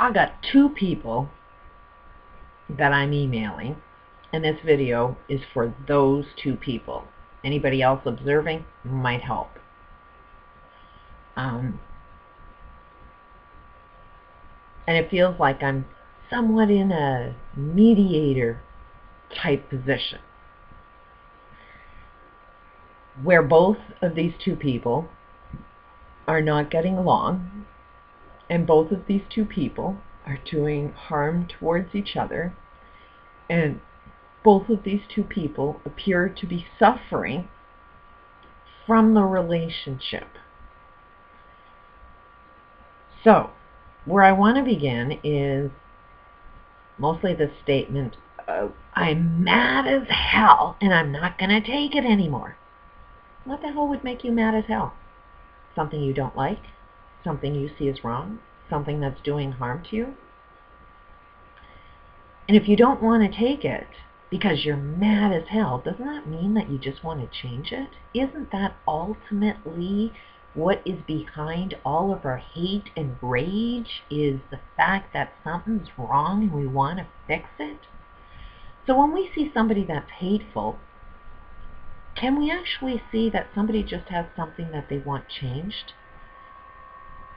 I got 2 people that I'm emailing, and this video is for those 2 people. Anybody else observing might help. And it feels like I'm somewhat in a mediator type position, where both of these 2 people are not getting along, and both of these 2 people are doing harm towards each other, and both of these 2 people appear to be suffering from the relationship. So, where I want to begin is mostly the statement of, I'm mad as hell and I'm not going to take it anymore. What the hell would make you mad as hell? Something you don't like? Something you see as wrong? Something that's doing harm to you? And if you don't want to take it because you're mad as hell, doesn't that mean that you just want to change it? Isn't that ultimately what is behind all of our hate and rage, is the fact that something's wrong and we want to fix it? So when we see somebody that's hateful, can we actually see that somebody just has something that they want changed?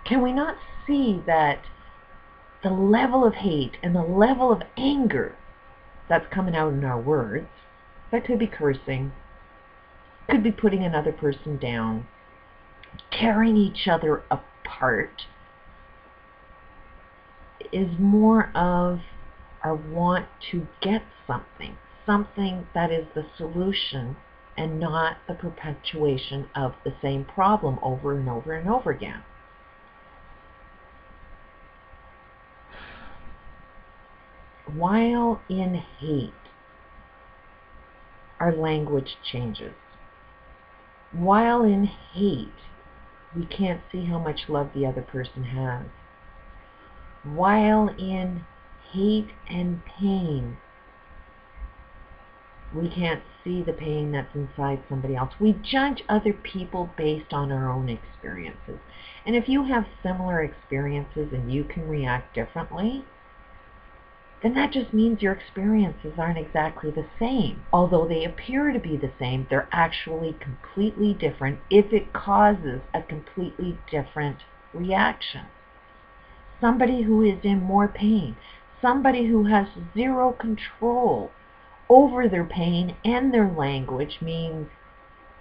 Can we not see that the level of hate and the level of anger that's coming out in our words, that could be cursing, could be putting another person down, tearing each other apart, is more of our want to get something that is the solution and not the perpetuation of the same problem over and over and over again. While in hate, our language changes. While in hate, we can't see how much love the other person has. While in hate and pain, we can't see the pain that's inside somebody else. We judge other people based on our own experiences. And if you have similar experiences and you can react differently, then that just means your experiences aren't exactly the same. Although they appear to be the same, they're actually completely different if it causes a completely different reaction. Somebody who is in more pain, somebody who has zero control over their pain and their language, means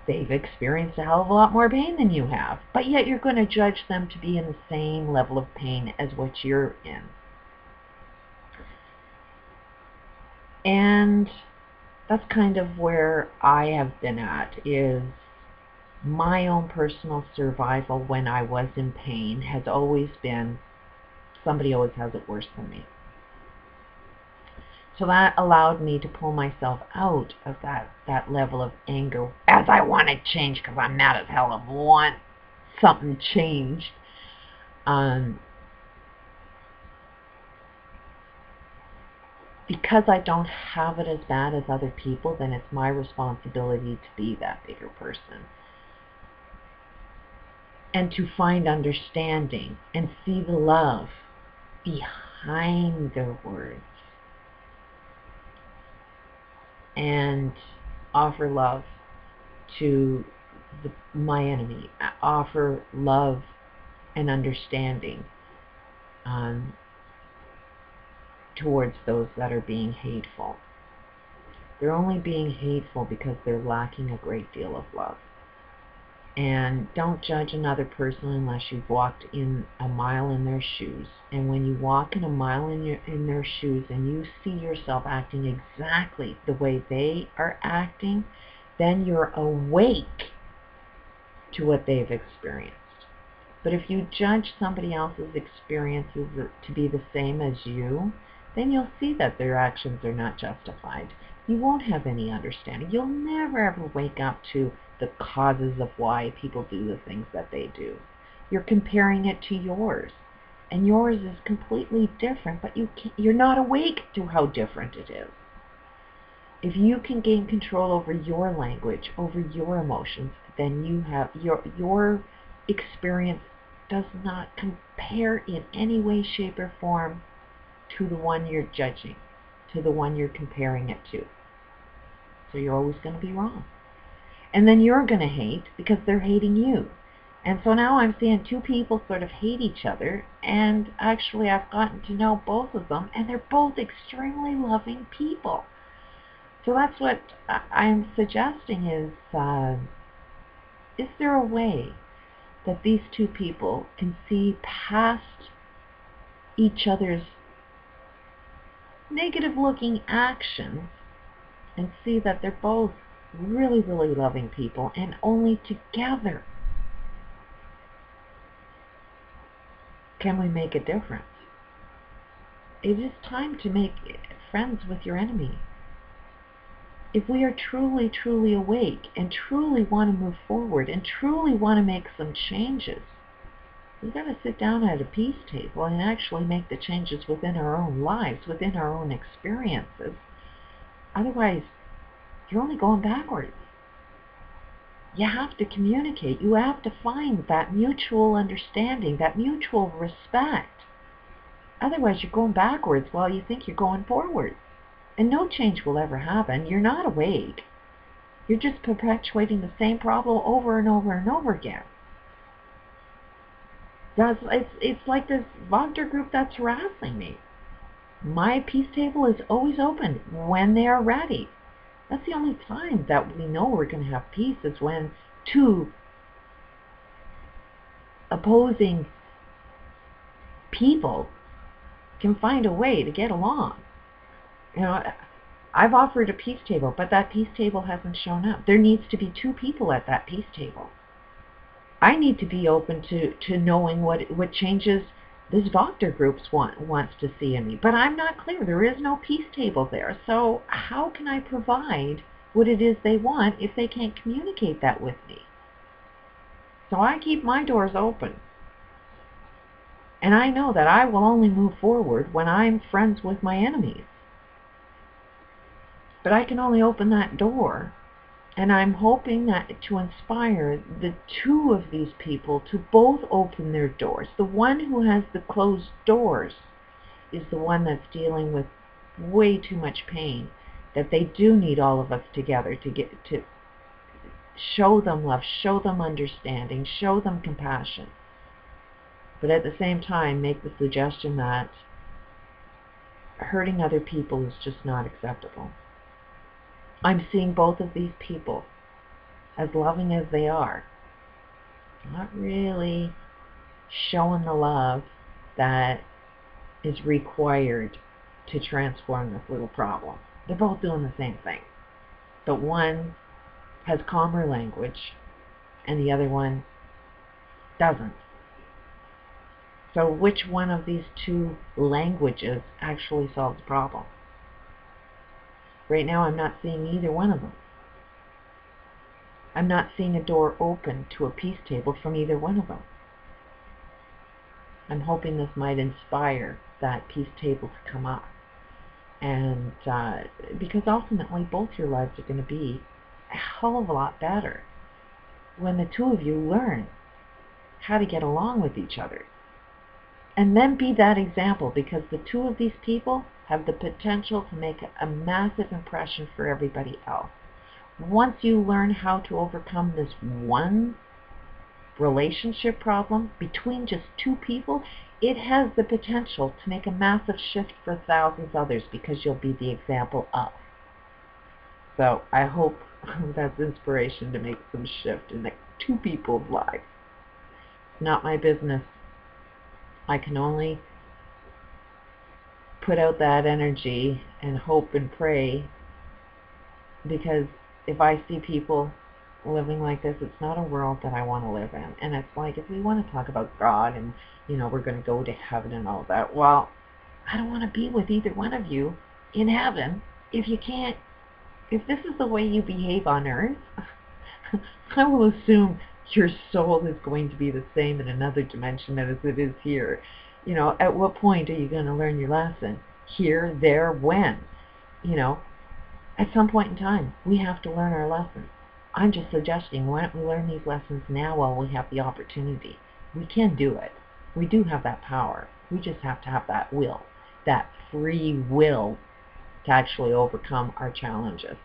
they've experienced a hell of a lot more pain than you have, but yet you're going to judge them to be in the same level of pain as what you're in. And that's kind of where I have been at, is my own personal survival when I was in pain has always been, somebody always has it worse than me. So that allowed me to pull myself out of that level of anger, as I want to change because I'm mad as hell and want something changed. Because I don't have it as bad as other people, then it's my responsibility to be that bigger person. And to find understanding and see the love behind their words. And offer love to my enemy. Offer love and understanding towards those that are being hateful. They're only being hateful because they're lacking a great deal of love. And don't judge another person unless you've walked in a mile in their shoes. And when you walk in a mile in their shoes and you see yourself acting exactly the way they are acting, then you're awake to what they've experienced. But if you judge somebody else's experiences to be the same as you, then you'll see that their actions are not justified. You won't have any understanding. You'll never ever wake up to the causes of why people do the things that they do. You're comparing it to yours, and yours is completely different, but you're not awake to how different it is. If you can gain control over your language, over your emotions, then you have your experience does not compare compare in any way, shape, or form to the one you're judging, to the one you're comparing it to. So you're always going to be wrong. And then you're going to hate because they're hating you. And so now I'm seeing two people sort of hate each other, and actually I've gotten to know both of them, and they're both extremely loving people. So that's what I'm suggesting is there a way that these two people can see past each other's negative-looking actions and see that they're both really, really loving people, and only together can we make a difference? It is time to make friends with your enemy. If we are truly, truly awake and truly want to move forward and truly want to make some changes, we've got to sit down at a peace table and actually make the changes within our own lives, within our own experiences. Otherwise, you're only going backwards. You have to communicate. You have to find that mutual understanding, that mutual respect. Otherwise, you're going backwards while you think you're going forward. And no change will ever happen. You're not awake. You're just perpetuating the same problem over and over and over again. It's like this Wagner group that's harassing me. My peace table is always open when they are ready. That's the only time that we know we're going to have peace, is when two opposing people can find a way to get along. You know, I've offered a peace table, but that peace table hasn't shown up. There needs to be two people at that peace table. I need to be open to knowing what changes this Wagner group wants to see in me. But I'm not clear. There is no peace table there. So how can I provide what it is they want if they can't communicate that with me? So I keep my doors open. And I know that I will only move forward when I'm friends with my enemies. But I can only open that door, and I'm hoping that to inspire the two of these people to both open their doors. The one who has the closed doors is the one that's dealing with way too much pain, that they do need all of us together to show them love, show them understanding, show them compassion. But at the same time, make the suggestion that hurting other people is just not acceptable. I'm seeing both of these people, as loving as they are, not really showing the love that is required to transform this little problem. They're both doing the same thing. But one has calmer language and the other one doesn't. So which one of these two languages actually solves the problem? Right now, I'm not seeing either one of them. I'm not seeing a door open to a peace table from either one of them. I'm hoping this might inspire that peace table to come up. And because ultimately, both your lives are going to be a hell of a lot better when the two of you learn how to get along with each other. And then be that example, because the two of these people have the potential to make a massive impression for everybody else. Once you learn how to overcome this one relationship problem between just two people, it has the potential to make a massive shift for thousands of others, because you'll be the example of. So I hope that's inspiration to make some shift in the two people's lives. It's not my business. I can only put out that energy and hope and pray, because if I see people living like this, it's not a world that I want to live in. And it's like, if we want to talk about God and, we're going to go to heaven and all that, well, I don't want to be with either one of you in heaven if this is the way you behave on earth. I will assume your soul is going to be the same in another dimension as it is here. At what point are you going to learn your lesson? Here, there, when? At some point in time, we have to learn our lessons. I'm just suggesting, why don't we learn these lessons now while we have the opportunity? We can do it. We do have that power. We just have to have that will, that free will to actually overcome our challenges.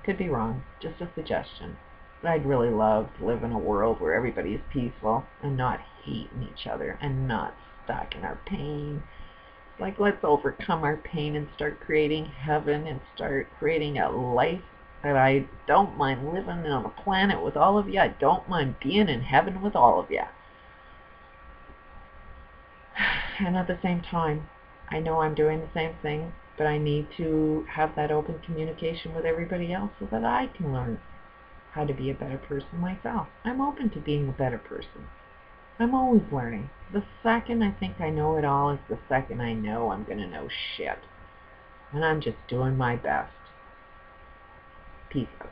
Could be wrong, just a suggestion. But I'd really love to live in a world where everybody is peaceful and not hating each other and not stuck in our pain. Like, let's overcome our pain and start creating heaven and start creating a life that I don't mind living on a planet with all of you. I don't mind being in heaven with all of you. And at the same time, I know I'm doing the same thing, but I need to have that open communication with everybody else so that I can learn how to be a better person myself. I'm open to being a better person. I'm always learning. The second I think I know it all is the second I know I'm going to know shit. And I'm just doing my best. Peace out.